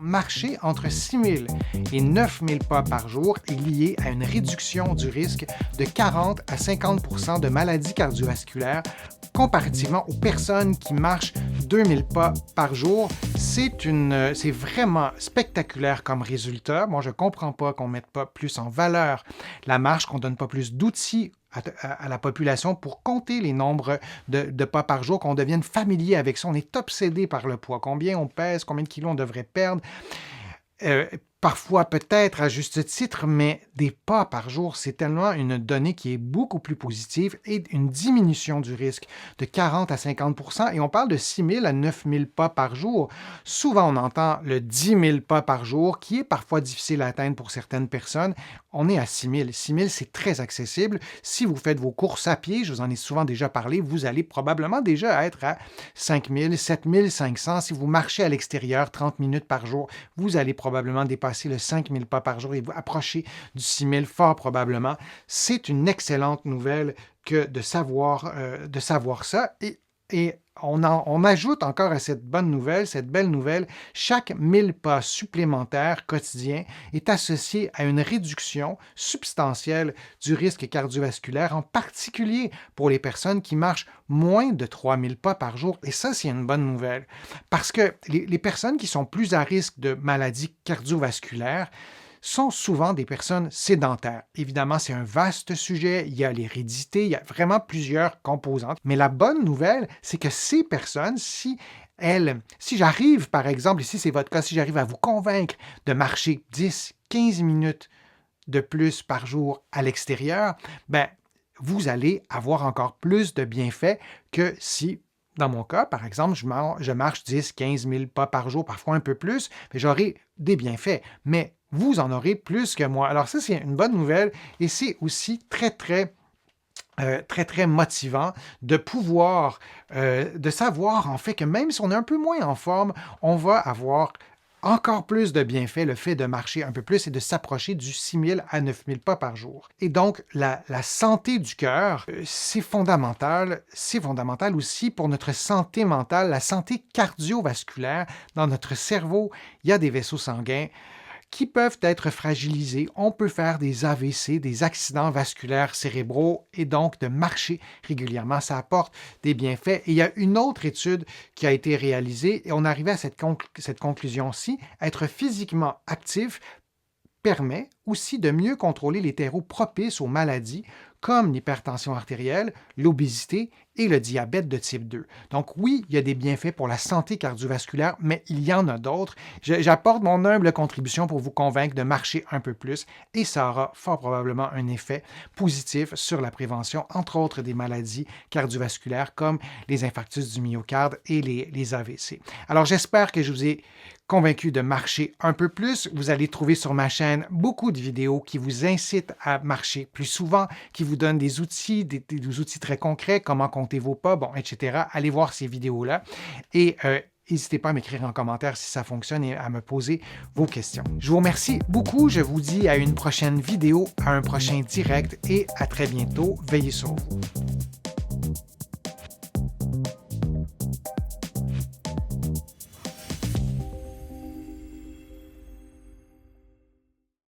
Marcher entre 6 000 et 9 000 pas par jour est lié à une réduction du risque de 40 à 50 de maladies cardiovasculaires comparativement aux personnes qui marchent 2 000 pas par jour. C'est vraiment spectaculaire comme résultat. Moi, je ne comprends pas qu'on ne mette pas plus en valeur la marche, qu'on ne donne pas plus d'outils à la population pour compter les nombres de pas par jour, qu'on devienne familier avec ça. On est obsédé par le poids. Combien on pèse, combien de kilos on devrait perdre. Parfois peut-être à juste titre, mais des pas par jour, c'est tellement une donnée qui est beaucoup plus positive et une diminution du risque de 40 à 50 et on parle de 6 000 à 9 000 pas par jour. Souvent, on entend le 10 000 pas par jour, qui est parfois difficile à atteindre pour certaines personnes. On est à 6 000. 6 000, c'est très accessible. Si vous faites vos courses à pied, je vous en ai souvent déjà parlé, vous allez probablement déjà être à 5 000, 7 500. Si vous marchez à l'extérieur 30 minutes par jour, vous allez probablement dépasser le 5 000 pas par jour et vous approchez du 6 000 fort probablement. C'est une excellente nouvelle que de savoir ça. Et on ajoute encore à cette bonne nouvelle, cette belle nouvelle, chaque 1000 pas supplémentaires quotidiens est associé à une réduction substantielle du risque cardiovasculaire, en particulier pour les personnes qui marchent moins de 3000 pas par jour. Et ça, c'est une bonne nouvelle. Parce que les personnes qui sont plus à risque de maladies cardiovasculaires sont souvent des personnes sédentaires. Évidemment, c'est un vaste sujet, il y a l'hérédité, il y a vraiment plusieurs composantes. Mais la bonne nouvelle, c'est que ces personnes, si j'arrive, par exemple, et si c'est votre cas, si j'arrive à vous convaincre de marcher 10, 15 minutes de plus par jour à l'extérieur, vous allez avoir encore plus de bienfaits que si, dans mon cas, par exemple, je marche 10, 15 000 pas par jour, parfois un peu plus, mais j'aurai des bienfaits. Mais vous en aurez plus que moi. Alors ça, c'est une bonne nouvelle et c'est aussi très, très motivant de pouvoir, de savoir en fait que même si on est un peu moins en forme, on va avoir encore plus de bienfaits, le fait de marcher un peu plus et de s'approcher du 6 000 à 9 000 pas par jour. Et donc, la santé du cœur, c'est fondamental. C'est fondamental aussi pour notre santé mentale, la santé cardiovasculaire. Dans notre cerveau, il y a des vaisseaux sanguins qui peuvent être fragilisés. On peut faire des AVC, des accidents vasculaires cérébraux, et donc de marcher régulièrement, ça apporte des bienfaits. Et il y a une autre étude qui a été réalisée, et on arrivait à cette conclusion-ci, être physiquement actif permet aussi de mieux contrôler les terreaux propices aux maladies comme l'hypertension artérielle, l'obésité et le diabète de type 2. Donc oui, il y a des bienfaits pour la santé cardiovasculaire, mais il y en a d'autres. J'apporte mon humble contribution pour vous convaincre de marcher un peu plus et ça aura fort probablement un effet positif sur la prévention, entre autres des maladies cardiovasculaires comme les infarctus du myocarde et les AVC. Alors j'espère que je vous ai convaincu de marcher un peu plus. Vous allez trouver sur ma chaîne beaucoup de vidéos qui vous incitent à marcher plus souvent, qui vous donnent des outils, des outils très concrets, comment compter vos pas, etc. Allez voir ces vidéos-là et n'hésitez pas à m'écrire en commentaire si ça fonctionne et à me poser vos questions. Je vous remercie beaucoup. Je vous dis à une prochaine vidéo, à un prochain direct et à très bientôt. Veillez sur vous.